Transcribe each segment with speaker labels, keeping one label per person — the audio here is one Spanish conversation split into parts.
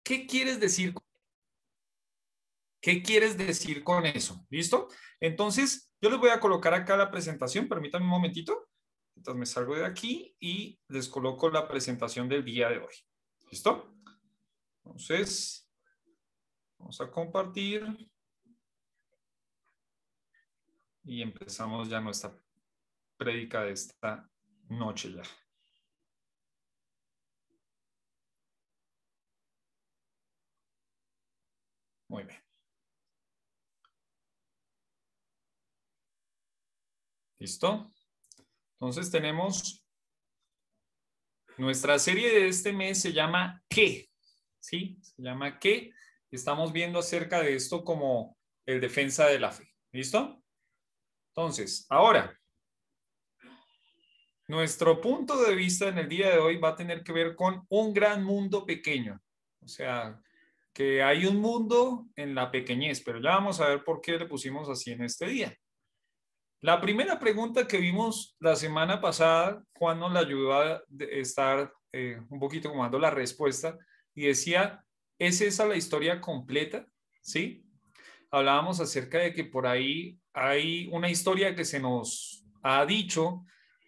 Speaker 1: ¿qué quieres decir? ¿Qué quieres decir con eso? ¿Listo? Entonces, yo les voy a colocar acá la presentación. Permítanme un momentito. Entonces, me salgo de aquí y les coloco la presentación del día de hoy. ¿Listo? Entonces, vamos a compartir. Y empezamos ya nuestra prédica de esta noche ya. Muy bien. ¿Listo? Entonces tenemos nuestra serie de este mes se llama ¿Qué? ¿Sí? Se llama ¿Qué? Estamos viendo acerca de esto como el defensa de la fe. ¿Listo? Entonces, ahora, nuestro punto de vista en el día de hoy va a tener que ver con un gran mundo pequeño. O sea, que hay un mundo en la pequeñez, pero ya vamos a ver por qué le pusimos así en este día. La primera pregunta que vimos la semana pasada, Juan nos la ayudó a estar un poquito como dando la respuesta y decía, ¿es esa la historia completa? ¿Sí? Hablábamos acerca de que por ahí hay una historia que se nos ha dicho,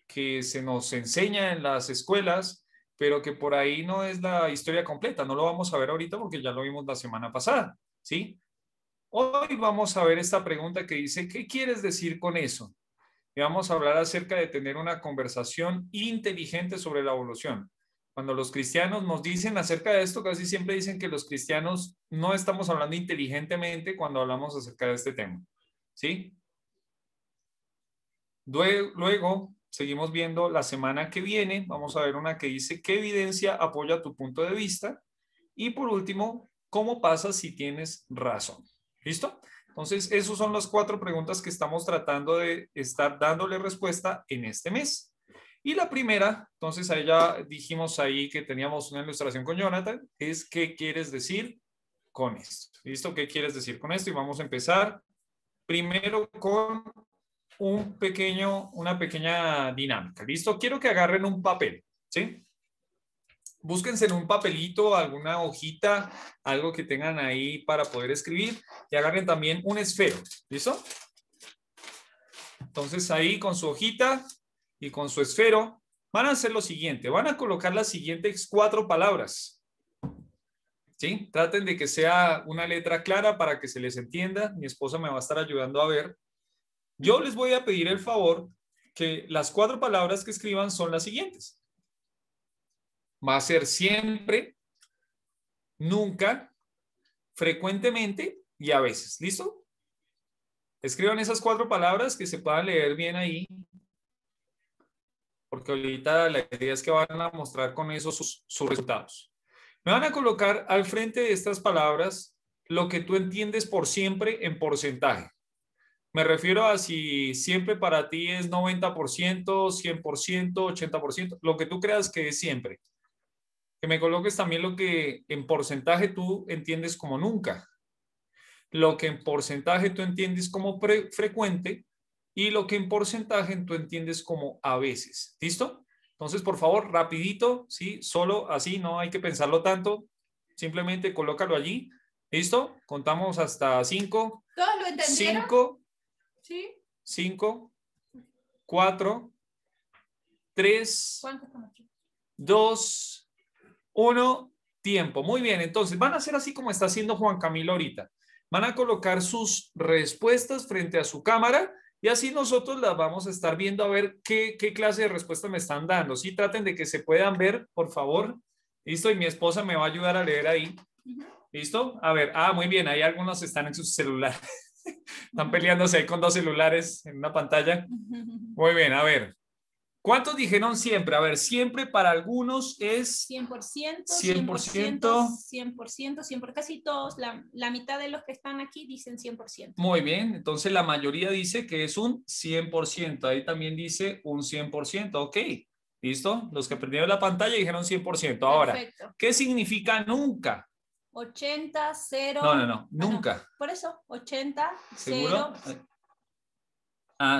Speaker 1: que se nos enseña en las escuelas, pero que por ahí no es la historia completa. No lo vamos a ver ahorita porque ya lo vimos la semana pasada, ¿sí? Hoy vamos a ver esta pregunta que dice, ¿qué quieres decir con eso? Y vamos a hablar acerca de tener una conversación inteligente sobre la evolución. Cuando los cristianos nos dicen acerca de esto, casi siempre dicen que los cristianos no estamos hablando inteligentemente cuando hablamos acerca de este tema, ¿sí? Luego, seguimos viendo la semana que viene, vamos a ver una que dice, ¿qué evidencia apoya tu punto de vista? Y por último, ¿cómo pasa si tienes razón? ¿Listo? Entonces, esas son las 4 preguntas que estamos tratando de estar dándole respuesta en este mes. Y la primera, entonces ahí ya dijimos ahí que teníamos una ilustración con Jonathan, es ¿qué quieres decir con esto? ¿Listo? ¿Qué quieres decir con esto? Y vamos a empezar primero con una pequeña dinámica. ¿Listo? Quiero que agarren un papel, ¿sí? Búsquense en un papelito, alguna hojita, algo que tengan ahí para poder escribir y agarren también un esfero. ¿Listo? Entonces ahí con su hojita y con su esfero van a hacer lo siguiente. Van a colocar las siguientes 4 palabras. ¿Sí? Traten de que sea una letra clara para que se les entienda. Mi esposa me va a estar ayudando a ver. Yo les voy a pedir el favor que las 4 palabras que escriban son las siguientes. Va a ser siempre, nunca, frecuentemente y a veces. ¿Listo? Escriban esas 4 palabras que se puedan leer bien ahí, porque ahorita la idea es que van a mostrar con eso sus resultados. Me van a colocar al frente de estas palabras lo que tú entiendes por siempre en porcentaje. Me refiero a si siempre para ti es 90%, 100%, 80%, lo que tú creas que es siempre. Que me coloques también lo que en porcentaje tú entiendes como nunca, lo que en porcentaje tú entiendes como frecuente y lo que en porcentaje tú entiendes como a veces. ¿Listo? Entonces, por favor, rapidito, ¿sí? Solo así, no hay que pensarlo tanto. Simplemente colócalo allí. ¿Listo? Contamos hasta 5.
Speaker 2: ¿Todos lo entendieron?
Speaker 1: 5.
Speaker 2: Sí.
Speaker 1: 5, 4, 3,
Speaker 2: ¿Cuántos estamos aquí?
Speaker 1: 2, 1, tiempo. Muy bien, entonces van a hacer así como está haciendo Juan Camilo ahorita. Van a colocar sus respuestas frente a su cámara y así nosotros las vamos a estar viendo a ver qué clase de respuesta me están dando. Sí, traten de que se puedan ver, por favor. ¿Listo? Y mi esposa me va a ayudar a leer ahí. ¿Listo? A ver, muy bien, ahí algunos están en su celular. Están peleándose ahí con 2 celulares en una pantalla. Muy bien, a ver. ¿Cuántos dijeron siempre? A ver, siempre para algunos es
Speaker 2: 100%,
Speaker 1: 100%.
Speaker 2: 100%, 100%, casi todos, la mitad de los que están aquí dicen 100%.
Speaker 1: Muy bien, entonces la mayoría dice que es un 100%. Ahí también dice un 100%. Ok, ¿listo? Los que prendieron la pantalla dijeron 100%. Ahora,
Speaker 2: perfecto.
Speaker 1: ¿Qué significa nunca?
Speaker 2: 80, 0.
Speaker 1: No, nunca.
Speaker 2: No. Por eso, 80,
Speaker 1: ¿Seguro?
Speaker 2: 0.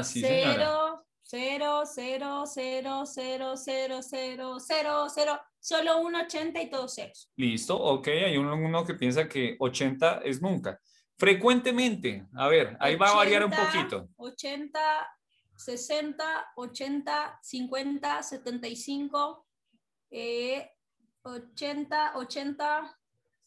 Speaker 1: Sí, señora.
Speaker 2: 0, 0, 0, 0, 0, 0, 0, 0, 0, 0, solo un 80 y todos ceros.
Speaker 1: Listo, ok, hay uno que piensa que 80 es nunca. Frecuentemente, a ver, ahí va a variar un poquito.
Speaker 2: 80, 60, 80, 50, 75, 80, 80,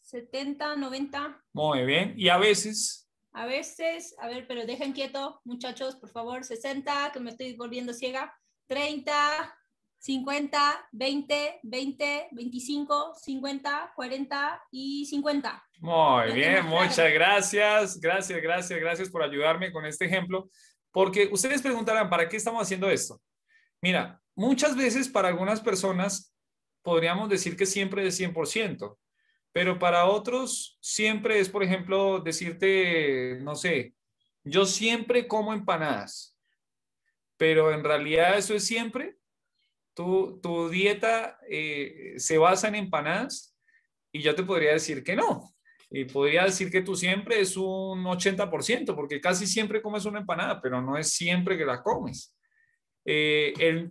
Speaker 2: 70, 90.
Speaker 1: Muy bien, y a veces,
Speaker 2: A veces, a ver, pero dejen quieto, muchachos, por favor, 60, que me estoy volviendo ciega, 30, 50, 20, 20, 25, 50, 40 y 50.
Speaker 1: muy
Speaker 2: Los
Speaker 1: bien,
Speaker 2: demás,
Speaker 1: muchas
Speaker 2: claro.
Speaker 1: gracias por ayudarme con este ejemplo, porque ustedes preguntarán, ¿para qué estamos haciendo esto? Mira, muchas veces para algunas personas podríamos decir que siempre es 100%, pero para otros siempre es, por ejemplo, decirte, no sé, yo siempre como empanadas, pero en realidad eso es siempre. Tu dieta se basa en empanadas y yo te podría decir que no. Y podría decir que tú siempre es un 80%, porque casi siempre comes una empanada, pero no es siempre que la comes.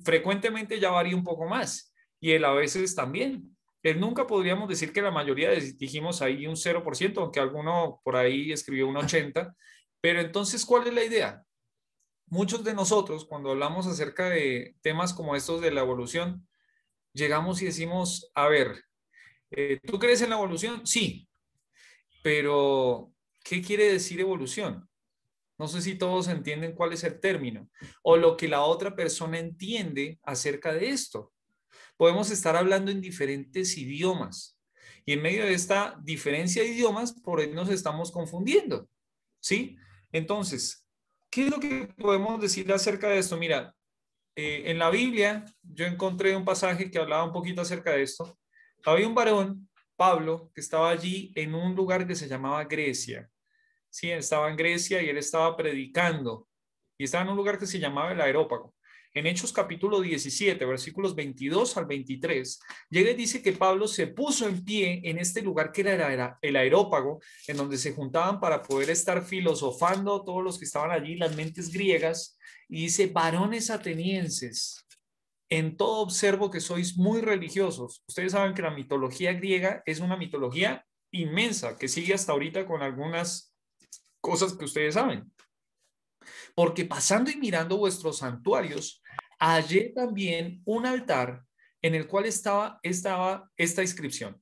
Speaker 1: Frecuentemente ya varía un poco más y él a veces también. Él nunca podríamos decir que la mayoría dijimos ahí un 0%, aunque alguno por ahí escribió un 80%. Pero entonces, ¿cuál es la idea? Muchos de nosotros, cuando hablamos acerca de temas como estos de la evolución, llegamos y decimos, a ver, ¿tú crees en la evolución? Sí, pero ¿qué quiere decir evolución? No sé si todos entienden cuál es el término o lo que la otra persona entiende acerca de esto. Podemos estar hablando en diferentes idiomas y en medio de esta diferencia de idiomas, por ahí nos estamos confundiendo, ¿sí? Entonces, ¿qué es lo que podemos decir acerca de esto? Mira, en la Biblia yo encontré un pasaje que hablaba un poquito acerca de esto. Había un varón, Pablo, que estaba allí en un lugar que se llamaba Grecia. Sí, él estaba en Grecia y él estaba predicando y estaba en un lugar que se llamaba el Areópago. En Hechos capítulo 17, versículos 22 al 23, llega y dice que Pablo se puso en pie en este lugar que era el Areópago, en donde se juntaban para poder estar filosofando todos los que estaban allí, las mentes griegas, y dice, varones atenienses, en todo observo que sois muy religiosos. Ustedes saben que la mitología griega es una mitología inmensa, que sigue hasta ahorita con algunas cosas que ustedes saben. Porque pasando y mirando vuestros santuarios, hallé también un altar en el cual estaba esta inscripción: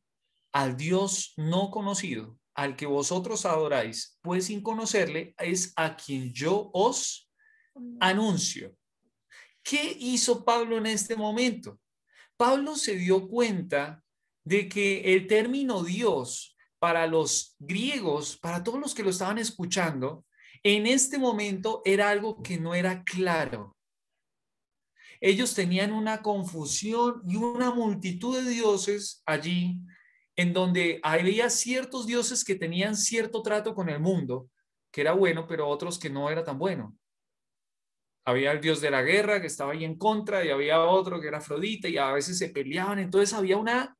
Speaker 1: al Dios no conocido, al que vosotros adoráis, pues sin conocerle es a quien yo os anuncio. ¿Qué hizo Pablo en este momento? Pablo se dio cuenta de que el término Dios para los griegos, para todos los que lo estaban escuchando, en este momento era algo que no era claro. Ellos tenían una confusión y una multitud de dioses allí, en donde había ciertos dioses que tenían cierto trato con el mundo, que era bueno, pero otros que no era tan bueno. Había el dios de la guerra que estaba ahí en contra y había otro que era Afrodita y a veces se peleaban. Entonces había una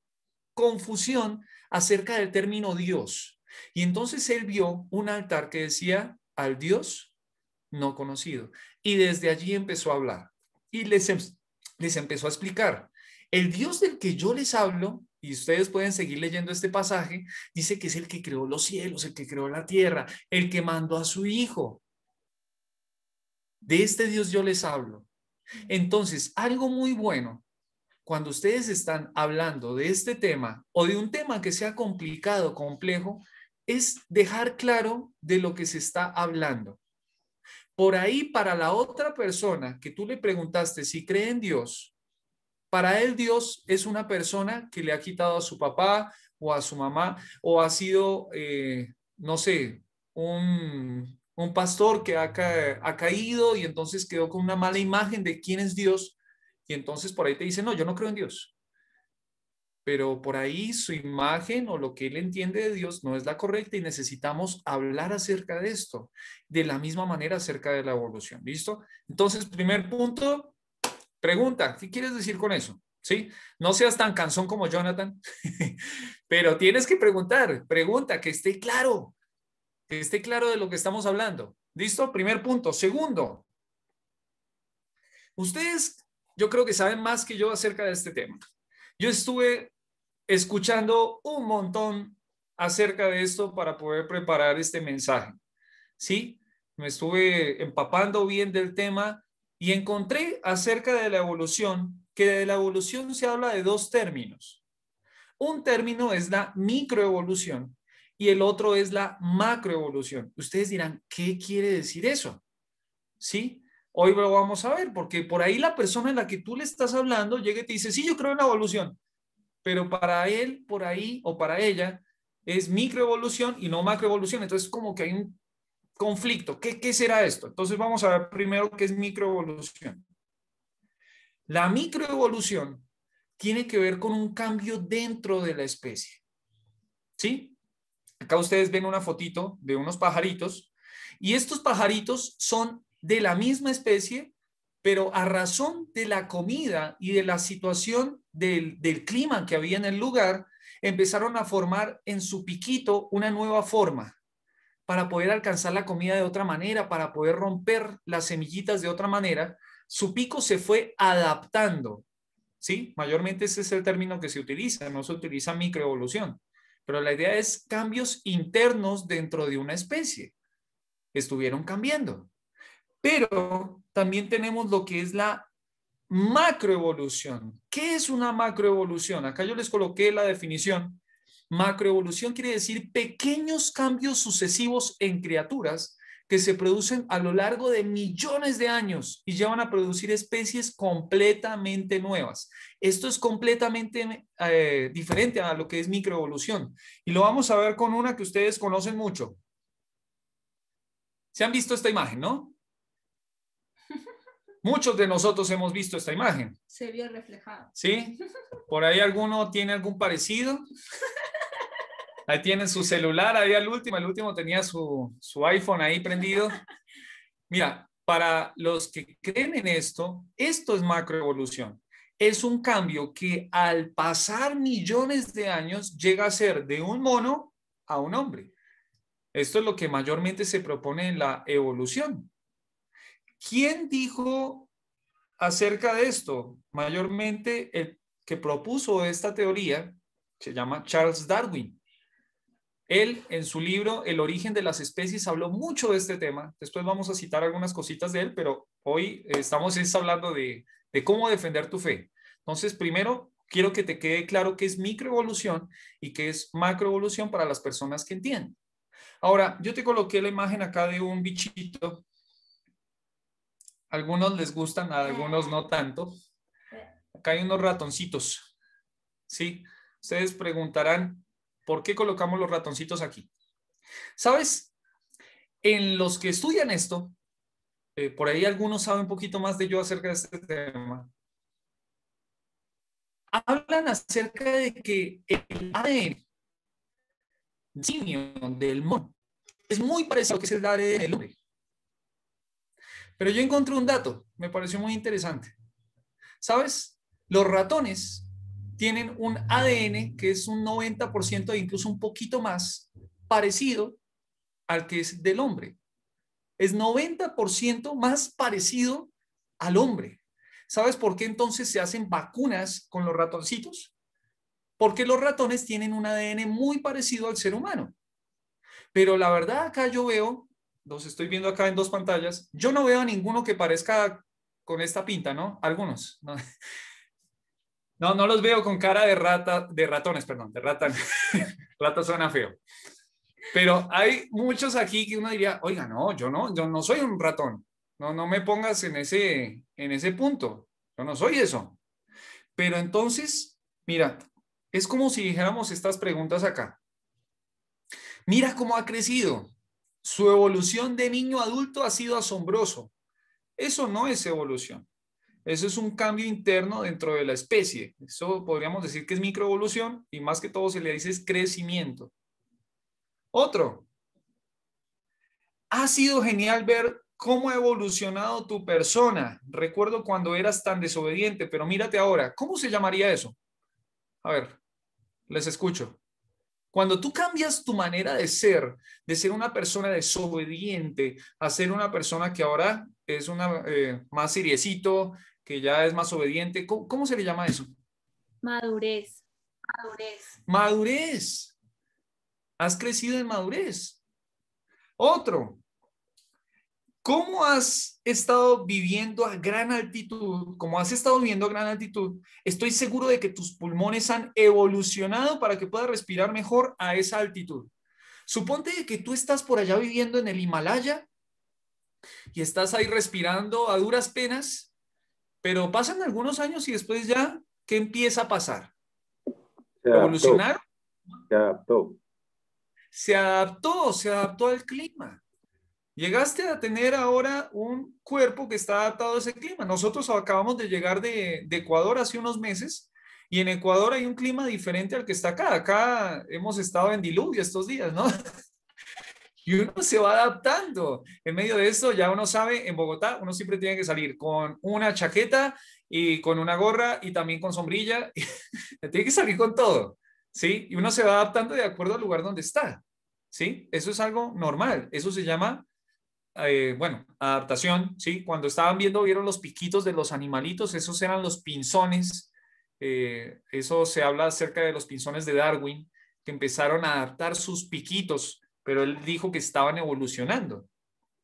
Speaker 1: confusión acerca del término Dios. Y entonces él vio un altar que decía al Dios no conocido. Y desde allí empezó a hablar y les empezó a explicar. El Dios del que yo les hablo, y ustedes pueden seguir leyendo este pasaje, dice que es el que creó los cielos, el que creó la tierra, el que mandó a su hijo. De este Dios yo les hablo. Entonces, algo muy bueno cuando ustedes están hablando de este tema o de un tema que sea complicado, complejo, es dejar claro de lo que se está hablando. Por ahí, para la otra persona que tú le preguntaste si cree en Dios, para él Dios es una persona que le ha quitado a su papá o a su mamá o ha sido, no sé, un pastor que ha caído y entonces quedó con una mala imagen de quién es Dios y entonces por ahí te dice, no, yo no creo en Dios. Pero por ahí su imagen o lo que él entiende de Dios no es la correcta y necesitamos hablar acerca de esto, de la misma manera acerca de la evolución. ¿Listo? Entonces, primer punto, pregunta, ¿qué quieres decir con eso? ¿Sí? No seas tan cansón como Jonathan, pero tienes que preguntar, pregunta, que esté claro de lo que estamos hablando. ¿Listo? Primer punto. Segundo, ustedes, yo creo que saben más que yo acerca de este tema. Yo estuve escuchando un montón acerca de esto para poder preparar este mensaje. ¿Sí? Me estuve empapando bien del tema y encontré acerca de la evolución, que de la evolución se habla de dos términos. Un término es la microevolución y el otro es la macroevolución. Ustedes dirán, ¿qué quiere decir eso? ¿Sí? Hoy lo vamos a ver, porque por ahí la persona en la que tú le estás hablando llega y te dice, sí, yo creo en la evolución, pero para él, por ahí o para ella, es microevolución y no macroevolución. Entonces, como que hay un conflicto. ¿Qué será esto? Entonces, vamos a ver primero qué es microevolución. La microevolución tiene que ver con un cambio dentro de la especie. ¿Sí? Acá ustedes ven una fotito de unos pajaritos y estos pajaritos son de la misma especie, pero a razón de la comida y de la situación del clima que había en el lugar, empezaron a formar en su piquito una nueva forma para poder alcanzar la comida de otra manera, para poder romper las semillitas de otra manera. Su pico se fue adaptando, ¿sí? Mayormente ese es el término que se utiliza, no se utiliza microevolución, pero la idea es cambios internos dentro de una especie. Estuvieron cambiando. Pero también tenemos lo que es la macroevolución. ¿Qué es una macroevolución? Acá yo les coloqué la definición. Macroevolución quiere decir pequeños cambios sucesivos en criaturas que se producen a lo largo de millones de años y llevan a producir especies completamente nuevas. Esto es completamente diferente a lo que es microevolución. Y lo vamos a ver con una que ustedes conocen mucho. ¿Se han visto esta imagen, no? Muchos de nosotros hemos visto esta imagen.
Speaker 2: Se vio reflejado.
Speaker 1: ¿Sí? ¿Por ahí alguno tiene algún parecido? Ahí tienen su celular, ahí el último tenía su iPhone ahí prendido. Mira, para los que creen en esto, esto es macroevolución. Es un cambio que al pasar millones de años llega a ser de un mono a un hombre. Esto es lo que mayormente se propone en la evolución. ¿Quién dijo acerca de esto? Mayormente el que propuso esta teoría se llama Charles Darwin. Él, en su libro El origen de las especies, habló mucho de este tema. Después vamos a citar algunas cositas de él, pero hoy estamos hablando de cómo defender tu fe. Entonces, primero, quiero que te quede claro qué es microevolución y qué es macroevolución para las personas que entienden. Ahora, yo te coloqué la imagen acá de un bichito. A algunos les gustan, a algunos no tanto. Acá hay unos ratoncitos, ¿sí? Ustedes preguntarán, ¿por qué colocamos los ratoncitos aquí? ¿Sabes? En los que estudian esto, por ahí algunos saben un poquito más de yo acerca de este tema, hablan acerca de que el ADN simio del mono es muy parecido a lo que es el ADN del hombre. Pero yo encontré un dato, me pareció muy interesante. ¿Sabes? Los ratones tienen un ADN que es un 90% e incluso un poquito más parecido al que es del hombre. Es 90% más parecido al hombre. ¿Sabes por qué entonces se hacen vacunas con los ratoncitos? Porque los ratones tienen un ADN muy parecido al ser humano. Pero la verdad acá yo veo, los estoy viendo acá en dos pantallas, yo no veo a ninguno que parezca con esta pinta, ¿no? Algunos. No los veo con cara de ratones, perdón, de rata. Rata suena feo. Pero hay muchos aquí que uno diría, oiga, no, yo no soy un ratón. No me pongas en ese punto. Yo no soy eso. Pero entonces, mira, es como si dijéramos estas preguntas acá. Mira cómo ha crecido. Su evolución de niño a adulto ha sido asombroso. Eso no es evolución. Eso es un cambio interno dentro de la especie. Eso podríamos decir que es microevolución y más que todo se le dice es crecimiento. Otro. Ha sido genial ver cómo ha evolucionado tu persona. Recuerdo cuando eras tan desobediente, pero mírate ahora. ¿Cómo se llamaría eso? A ver, les escucho. Cuando tú cambias tu manera de ser una persona desobediente, a ser una persona que ahora es una más seriecito, que ya es más obediente, ¿cómo se le llama eso?
Speaker 3: Madurez.
Speaker 2: Madurez.
Speaker 1: Madurez. Has crecido en madurez. Otro. ¿Cómo has estado viviendo a gran altitud? Como has estado viviendo a gran altitud, estoy seguro de que tus pulmones han evolucionado para que puedas respirar mejor a esa altitud. Suponte que tú estás por allá viviendo en el Himalaya y estás ahí respirando a duras penas, pero pasan algunos años y después ya, ¿qué empieza a pasar? ¿Evolucionar?
Speaker 3: Se adaptó.
Speaker 1: Se adaptó al clima. Llegaste a tener ahora un cuerpo que está adaptado a ese clima. Nosotros acabamos de llegar de Ecuador hace unos meses y en Ecuador hay un clima diferente al que está acá. Acá hemos estado en diluvio estos días, ¿no? Y uno se va adaptando. En medio de esto ya uno sabe, en Bogotá uno siempre tiene que salir con una chaqueta y con una gorra y también con sombrilla. Tiene que salir con todo, ¿sí? Y uno se va adaptando de acuerdo al lugar donde está, ¿sí? Eso es algo normal. Eso se llama bueno, adaptación, ¿sí? Cuando estaban viendo, vieron los piquitos de los animalitos, esos eran los pinzones. Eso se habla acerca de los pinzones de Darwin, que empezaron a adaptar sus piquitos, pero él dijo que estaban evolucionando,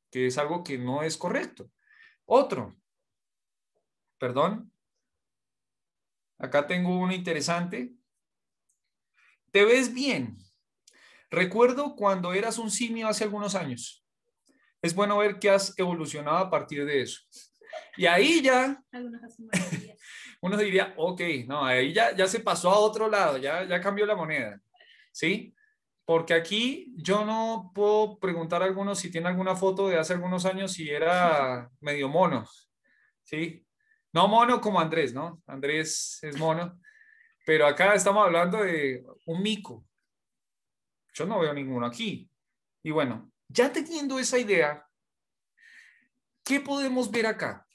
Speaker 1: que es algo que no es correcto. Otro, perdón, acá tengo uno interesante. ¿Te ves bien? Recuerdo cuando eras un simio hace algunos años. Es bueno ver que has evolucionado a partir de eso. Y ahí ya uno diría, ok, no, ahí ya se pasó a otro lado, ya cambió la moneda, ¿sí? Porque aquí yo no puedo preguntar a algunos si tiene alguna foto de hace algunos años si era medio mono, ¿sí? No mono como Andrés, ¿no? Andrés es mono, pero acá estamos hablando de un mico. Yo no veo ninguno aquí. Y bueno, ya teniendo esa idea, ¿qué podemos ver acá?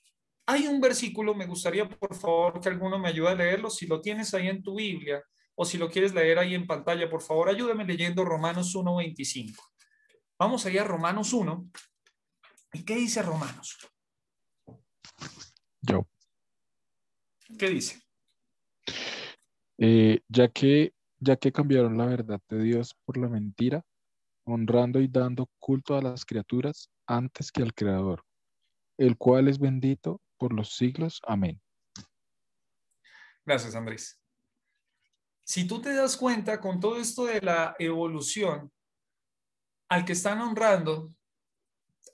Speaker 1: Hay un versículo, me gustaría por favor que alguno me ayude a leerlo, si lo tienes ahí en tu Biblia o si lo quieres leer ahí en pantalla, por favor ayúdame leyendo Romanos 1:25. Vamos allá a Romanos 1. ¿Y qué dice Romanos?
Speaker 4: Yo.
Speaker 1: ¿Qué dice?
Speaker 4: Ya que cambiaron la verdad de Dios por la mentira, honrando y dando culto a las criaturas antes que al Creador, el cual es bendito por los siglos. Amén.
Speaker 1: Gracias, Andrés. Si tú te das cuenta con todo esto de la evolución, al que están honrando,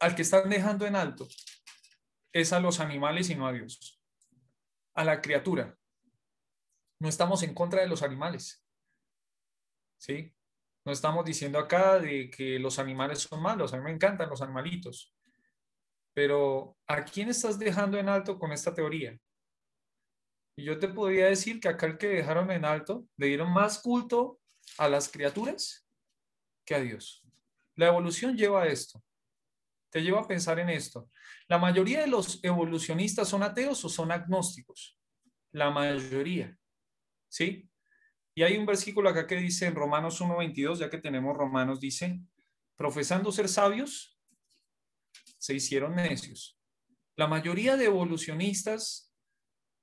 Speaker 1: al que están dejando en alto, es a los animales y no a Dios, a la criatura. No estamos en contra de los animales, ¿sí? No estamos diciendo acá de que los animales son malos. A mí me encantan los animalitos. Pero ¿a quién estás dejando en alto con esta teoría? Y yo te podría decir que acá el que dejaron en alto le dieron más culto a las criaturas que a Dios. La evolución lleva a esto. Te lleva a pensar en esto. La mayoría de los evolucionistas son ateos o son agnósticos. La mayoría. ¿Sí? Y hay un versículo acá que dice en Romanos 1:22, ya que tenemos Romanos, dice, profesando ser sabios, se hicieron necios. La mayoría de evolucionistas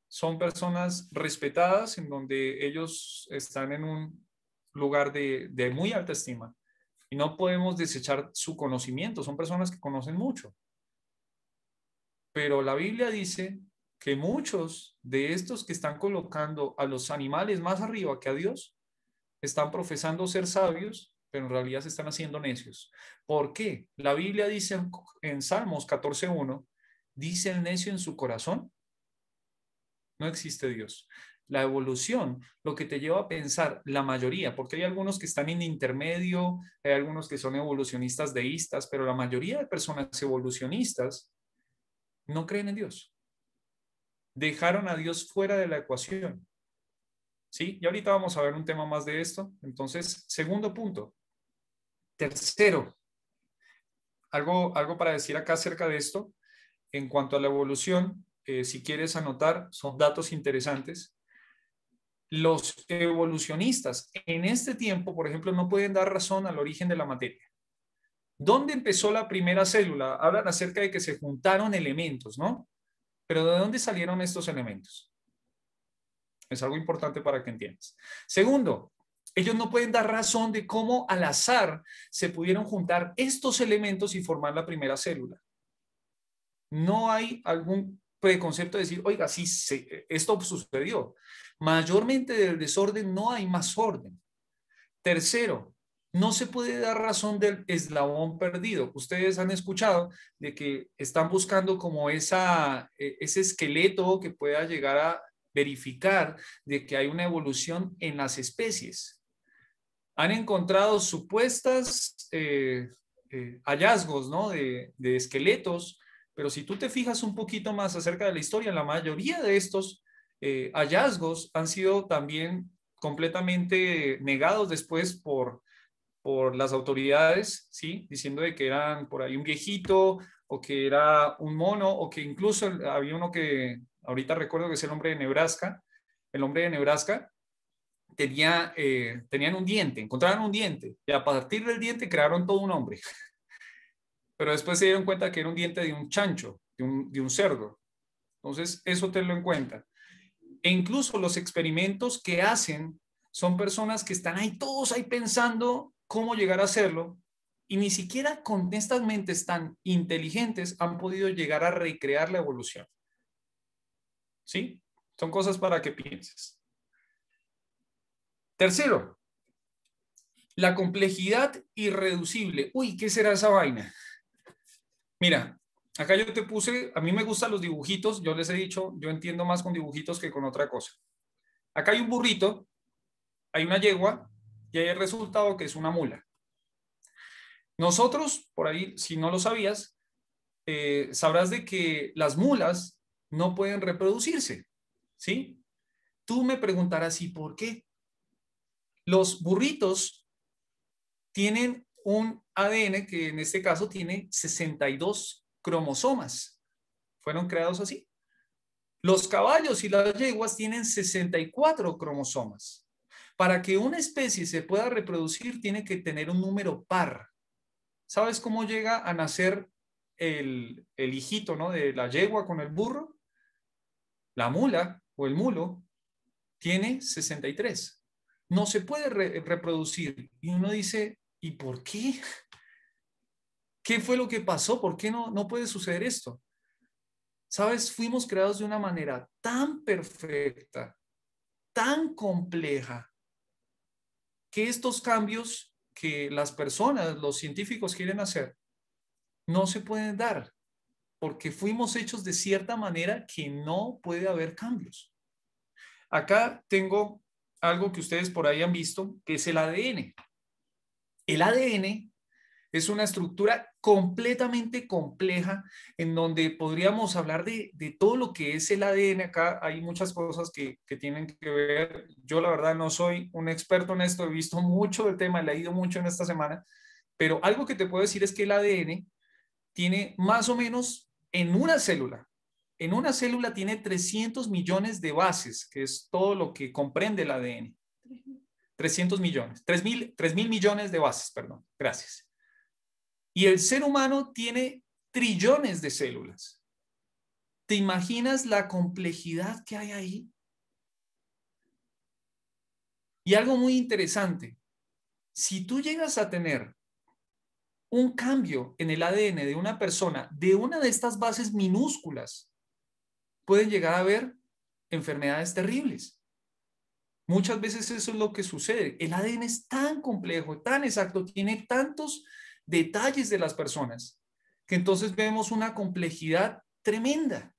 Speaker 1: son personas respetadas en donde ellos están en un lugar de muy alta estima y no podemos desechar su conocimiento. Son personas que conocen mucho. Pero la Biblia dice que muchos de estos que están colocando a los animales más arriba que a Dios están profesando ser sabios, pero en realidad se están haciendo necios. ¿Por qué? La Biblia dice en Salmos 14:1, dice el necio en su corazón, no existe Dios. La evolución, lo que te lleva a pensar, la mayoría, porque hay algunos que están en intermedio, hay algunos que son evolucionistas deístas, pero la mayoría de personas evolucionistas no creen en Dios. Dejaron a Dios fuera de la ecuación. ¿Sí? Y ahorita vamos a ver un tema más de esto. Entonces, segundo punto. Tercero, algo para decir acá acerca de esto. En cuanto a la evolución, si quieres anotar, son datos interesantes. Los evolucionistas en este tiempo, por ejemplo, no pueden dar razón al origen de la materia. ¿Dónde empezó la primera célula? Hablan acerca de que se juntaron elementos, ¿no? Pero ¿de dónde salieron estos elementos? Es algo importante para que entiendas. Segundo, ellos no pueden dar razón de cómo al azar se pudieron juntar estos elementos y formar la primera célula. No hay algún preconcepto de decir, oiga, sí, esto sucedió. Mayormente del desorden no hay más orden. Tercero, no se puede dar razón del eslabón perdido. Ustedes han escuchado de que están buscando como ese esqueleto que pueda llegar a verificar de que hay una evolución en las especies. Han encontrado supuestas hallazgos, ¿no? de esqueletos, pero si tú te fijas un poquito más acerca de la historia, la mayoría de estos hallazgos han sido también completamente negados después por las autoridades, ¿sí? Diciendo de que eran por ahí un viejito o que era un mono o que incluso había uno que ahorita recuerdo que es el hombre de Nebraska. El hombre de Nebraska tenían un diente, encontraron un diente y a partir del diente crearon todo un hombre. Pero después se dieron cuenta que era un diente de un chancho, de un cerdo. Entonces, eso tenlo en cuenta. E incluso los experimentos que hacen son personas que están ahí, todos ahí pensando cómo llegar a hacerlo, y ni siquiera con estas mentes tan inteligentes han podido llegar a recrear la evolución. ¿Sí? Son cosas para que pienses. Tercero, la complejidad irreducible. Uy, ¿qué será esa vaina? Mira, acá yo te puse, a mí me gustan los dibujitos, yo les he dicho, yo entiendo más con dibujitos que con otra cosa. Acá hay un burrito, hay una yegua y hay el resultado que es una mula. Nosotros, por ahí, si no lo sabías, sabrás de que las mulas no pueden reproducirse, ¿sí? Tú me preguntarás, ¿y por qué? Los burritos tienen un ADN que en este caso tiene 62 cromosomas. Fueron creados así. Los caballos y las yeguas tienen 64 cromosomas. Para que una especie se pueda reproducir, tiene que tener un número par. ¿Sabes cómo llega a nacer el hijito, ¿no? de la yegua con el burro? La mula o el mulo tiene 63. No se puede reproducir. Y uno dice, ¿y por qué? ¿Qué fue lo que pasó? ¿Por qué no puede suceder esto? ¿Sabes? Fuimos creados de una manera tan perfecta, tan compleja, que estos cambios que las personas, los científicos quieren hacer, no se pueden dar, porque fuimos hechos de cierta manera que no puede haber cambios. Acá tengo algo que ustedes por ahí han visto, que es el ADN. El ADN es una estructura completamente compleja en donde podríamos hablar de todo lo que es el ADN. Acá hay muchas cosas que tienen que ver. Yo la verdad no soy un experto en esto, he visto mucho del tema, he leído mucho en esta semana, pero algo que te puedo decir es que el ADN tiene más o menos en una célula tiene 300 millones de bases, que es todo lo que comprende el ADN. 300 millones, 3.000 millones de bases, perdón, gracias. Y el ser humano tiene trillones de células. ¿Te imaginas la complejidad que hay ahí? Y algo muy interesante, si tú llegas a tener un cambio en el ADN de una persona, de una de estas bases minúsculas, pueden llegar a haber enfermedades terribles. Muchas veces eso es lo que sucede. El ADN es tan complejo, tan exacto, tiene tantos detalles de las personas, que entonces vemos una complejidad tremenda.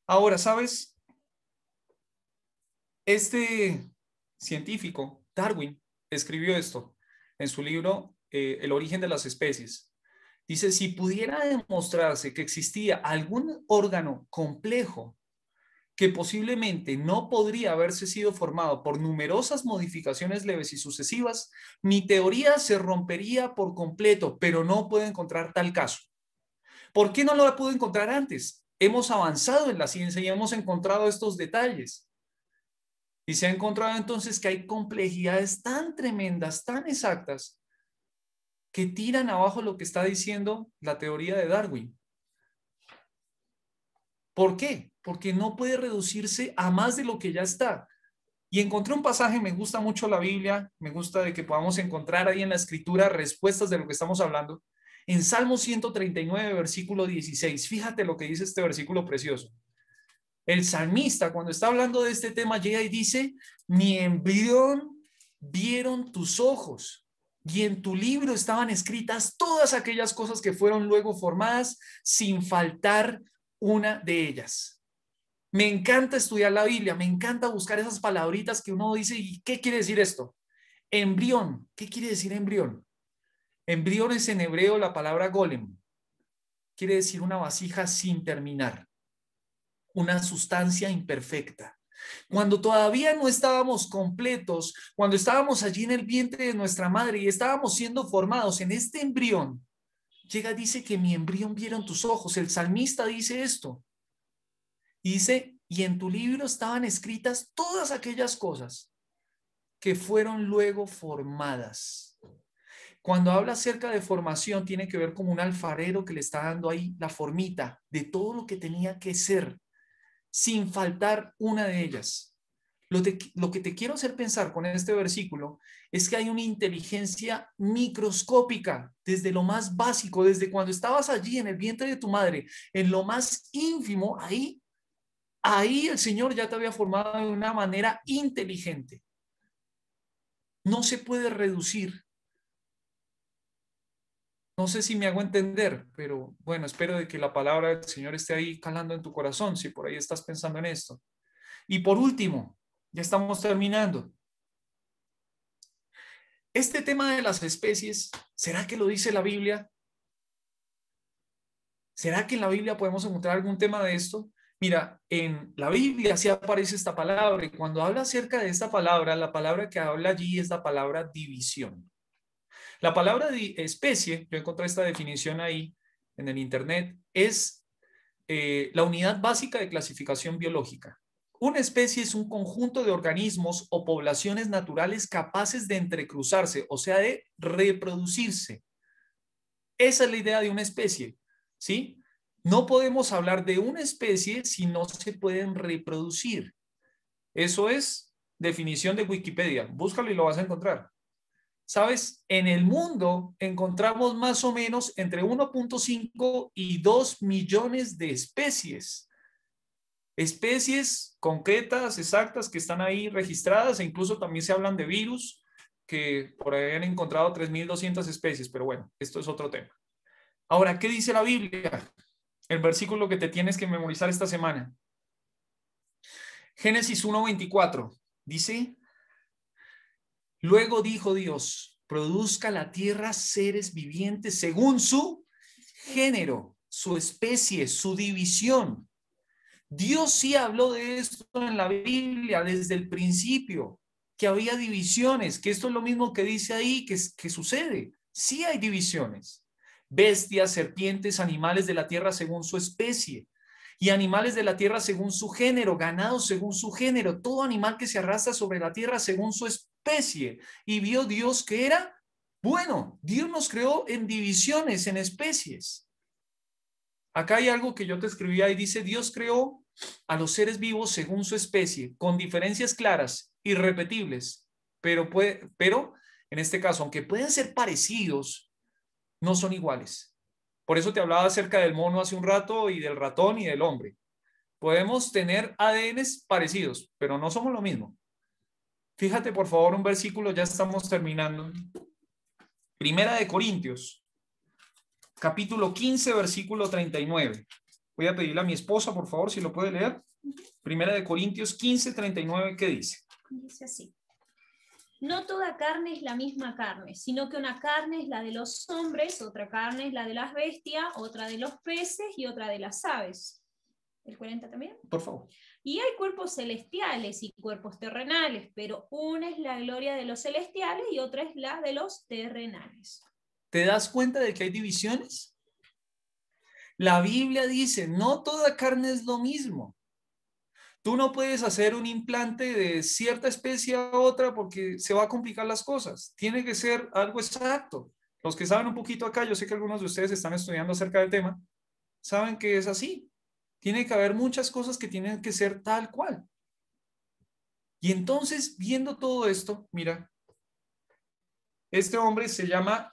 Speaker 1: Ahora, ¿sabes? Este científico, Darwin, escribió esto en su libro El origen de las especies. Dice, si pudiera demostrarse que existía algún órgano complejo que posiblemente no podría haberse sido formado por numerosas modificaciones leves y sucesivas, mi teoría se rompería por completo, pero no puedo encontrar tal caso. ¿Por qué no lo puedo encontrar antes? Hemos avanzado en la ciencia y hemos encontrado estos detalles. Y se ha encontrado entonces que hay complejidades tan tremendas, tan exactas, que tiran abajo lo que está diciendo la teoría de Darwin. ¿Por qué? Porque no puede reducirse a más de lo que ya está. Y encontré un pasaje, me gusta mucho la Biblia, me gusta de que podamos encontrar ahí en la escritura respuestas de lo que estamos hablando. En Salmo 139, versículo 16, fíjate lo que dice este versículo precioso. El salmista, cuando está hablando de este tema, llega y dice, mi embrión vieron tus ojos y en tu libro estaban escritas todas aquellas cosas que fueron luego formadas sin faltar una de ellas. Me encanta estudiar la Biblia, me encanta buscar esas palabritas que uno dice, ¿y qué quiere decir esto? Embrión, ¿qué quiere decir embrión? Embrión es en hebreo la palabra golem, quiere decir una vasija sin terminar, una sustancia imperfecta. Cuando todavía no estábamos completos, cuando estábamos allí en el vientre de nuestra madre y estábamos siendo formados en este embrión, llega, dice que mi embrión vieron tus ojos. El salmista dice esto. Y dice, y en tu libro estaban escritas todas aquellas cosas que fueron luego formadas. Cuando habla acerca de formación, tiene que ver como un alfarero que le está dando ahí la formita de todo lo que tenía que ser, sin faltar una de ellas. Lo que te quiero hacer pensar con este versículo es que hay una inteligencia microscópica desde lo más básico, desde cuando estabas allí en el vientre de tu madre, en lo más ínfimo, ahí el Señor ya te había formado de una manera inteligente. No se puede reducir. No sé si me hago entender, pero bueno, espero de que la palabra del Señor esté ahí calando en tu corazón, si por ahí estás pensando en esto. Y por último, ya estamos terminando. Este tema de las especies, ¿será que lo dice la Biblia? ¿Será que en la Biblia podemos encontrar algún tema de esto? Mira, en la Biblia sí aparece esta palabra y cuando habla acerca de esta palabra, la palabra que habla allí es la palabra división. La palabra especie, yo encontré esta definición ahí en el internet, es la unidad básica de clasificación biológica. Una especie es un conjunto de organismos o poblaciones naturales capaces de entrecruzarse, o sea, de reproducirse. Esa es la idea de una especie, ¿sí? No podemos hablar de una especie si no se pueden reproducir. Eso es definición de Wikipedia. Búscalo y lo vas a encontrar. ¿Sabes? En el mundo encontramos más o menos entre 1.5 y 2 millones de especies. Especies concretas, exactas, que están ahí registradas e incluso también se hablan de virus, que por ahí han encontrado 3.200 especies, pero bueno, esto es otro tema. Ahora, ¿qué dice la Biblia? El versículo que te tienes que memorizar esta semana. Génesis 1:24 dice, luego dijo Dios, produzca la tierra seres vivientes según su género, su especie, su división. Dios sí habló de esto en la Biblia desde el principio, que había divisiones, que esto es lo mismo que dice ahí, que sucede. Sí hay divisiones. Bestias, serpientes, animales de la tierra según su especie, y animales de la tierra según su género, ganados según su género, todo animal que se arrastra sobre la tierra según su especie. Y vio Dios que era bueno. Dios nos creó en divisiones, en especies. Acá hay algo que yo te escribí ahí, dice, Dios creó a los seres vivos según su especie, con diferencias claras, irrepetibles, pero en este caso, aunque pueden ser parecidos, no son iguales. Por eso te hablaba acerca del mono hace un rato y del ratón y del hombre. Podemos tener ADNs parecidos, pero no somos lo mismo. Fíjate, por favor, un versículo, ya estamos terminando. Primera de Corintios, capítulo 15, versículo 39. Voy a pedirle a mi esposa, por favor, si lo puede leer. Primera de Corintios 15, 39, ¿qué dice?
Speaker 2: Dice así. No toda carne es la misma carne, sino que una carne es la de los hombres, otra carne es la de las bestias, otra de los peces y otra de las aves. ¿El 40 también?
Speaker 1: Por favor.
Speaker 2: Y hay cuerpos celestiales y cuerpos terrenales, pero una es la gloria de los celestiales y otra es la de los terrenales.
Speaker 1: ¿Te das cuenta de que hay divisiones? La Biblia dice, no toda carne es lo mismo. Tú no puedes hacer un implante de cierta especie a otra porque se va a complicar las cosas. Tiene que ser algo exacto. Los que saben un poquito acá, yo sé que algunos de ustedes están estudiando acerca del tema, saben que es así. Tiene que haber muchas cosas que tienen que ser tal cual. Y entonces, viendo todo esto, mira, este hombre se llama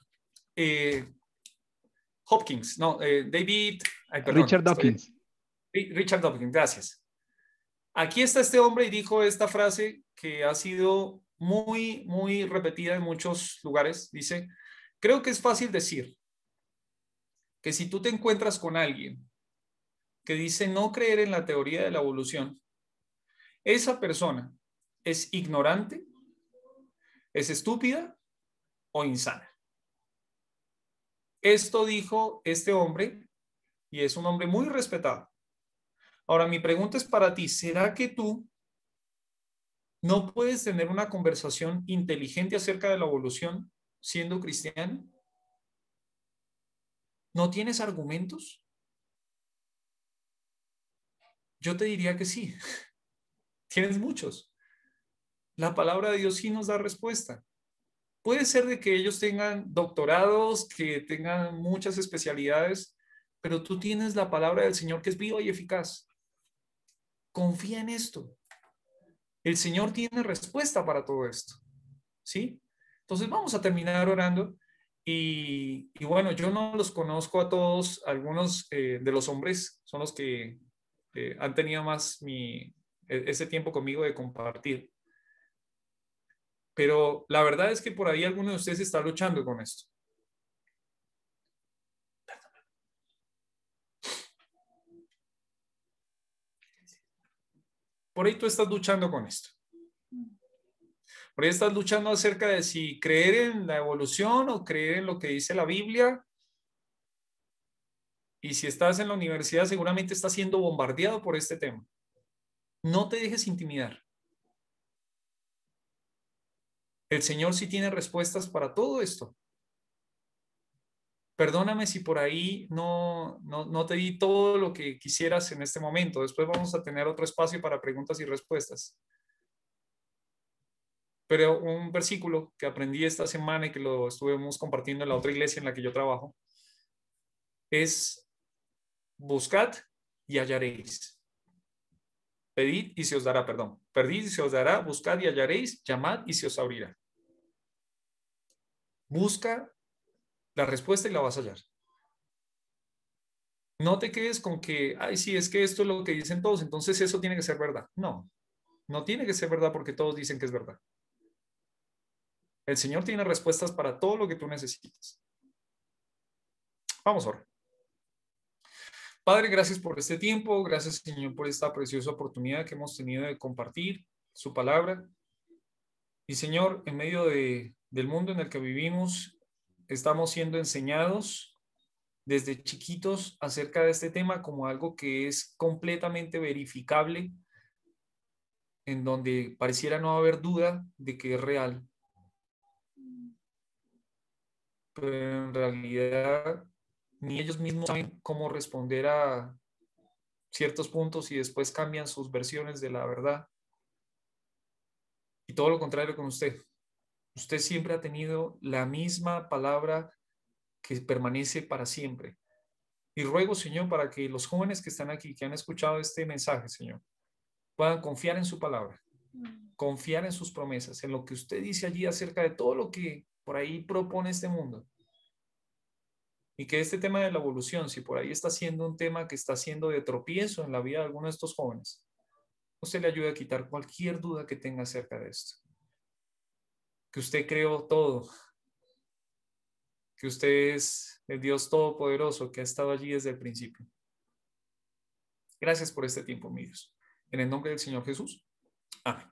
Speaker 1: Hopkins, no, David, ay, perdón,
Speaker 4: Richard Dawkins.
Speaker 1: Richard Dawkins, gracias. Aquí está este hombre y dijo esta frase que ha sido muy, muy repetida en muchos lugares. Dice, creo que es fácil decir que si tú te encuentras con alguien que dice no creer en la teoría de la evolución, esa persona es ignorante, es estúpida o insana. Esto dijo este hombre y es un hombre muy respetado. Ahora, mi pregunta es para ti, ¿será que tú no puedes tener una conversación inteligente acerca de la evolución siendo cristiano? ¿No tienes argumentos? Yo te diría que sí. Tienes muchos. La palabra de Dios sí nos da respuesta. Puede ser de que ellos tengan doctorados, que tengan muchas especialidades, pero tú tienes la palabra del Señor que es viva y eficaz. Confía en esto. El Señor tiene respuesta para todo esto. ¿Sí? Entonces vamos a terminar orando. Y bueno, yo no los conozco a todos. Algunos de los hombres son los que han tenido más ese tiempo conmigo de compartir. Pero la verdad es que por ahí alguno de ustedes está luchando con esto. Por ahí tú estás luchando con esto. Por ahí estás luchando acerca de si creer en la evolución o creer en lo que dice la Biblia. Y si estás en la universidad, seguramente estás siendo bombardeado por este tema. No te dejes intimidar. El Señor sí tiene respuestas para todo esto. Perdóname si por ahí no te di todo lo que quisieras en este momento. Después vamos a tener otro espacio para preguntas y respuestas. Pero un versículo que aprendí esta semana y que lo estuvimos compartiendo en la otra iglesia en la que yo trabajo es: buscad y hallaréis. Pedid y se os dará, perdón. Pedid y se os dará, buscad y hallaréis, llamad y se os abrirá. Busca la respuesta y la vas a hallar. No te quedes con que, ay, sí, es que esto es lo que dicen todos, entonces eso tiene que ser verdad. No, no tiene que ser verdad porque todos dicen que es verdad. El Señor tiene respuestas para todo lo que tú necesitas. Vamos a orar. Padre, gracias por este tiempo, gracias, Señor, por esta preciosa oportunidad que hemos tenido de compartir su palabra. Y, Señor, en medio del mundo en el que vivimos, estamos siendo enseñados desde chiquitos acerca de este tema como algo que es completamente verificable, en donde pareciera no haber duda de que es real. Pero en realidad ni ellos mismos saben cómo responder a ciertos puntos y después cambian sus versiones de la verdad. Y todo lo contrario con usted. Usted siempre ha tenido la misma palabra que permanece para siempre. Y ruego, Señor, para que los jóvenes que están aquí, que han escuchado este mensaje, Señor, puedan confiar en su palabra, confiar en sus promesas, en lo que usted dice allí acerca de todo lo que por ahí propone este mundo. Y que este tema de la evolución, si por ahí está siendo un tema que está siendo de tropiezo en la vida de alguno de estos jóvenes, usted le ayude a quitar cualquier duda que tenga acerca de esto. Que usted creó todo, que usted es el Dios Todopoderoso que ha estado allí desde el principio. Gracias por este tiempo, mi Dios. En el nombre del Señor Jesús. Amén.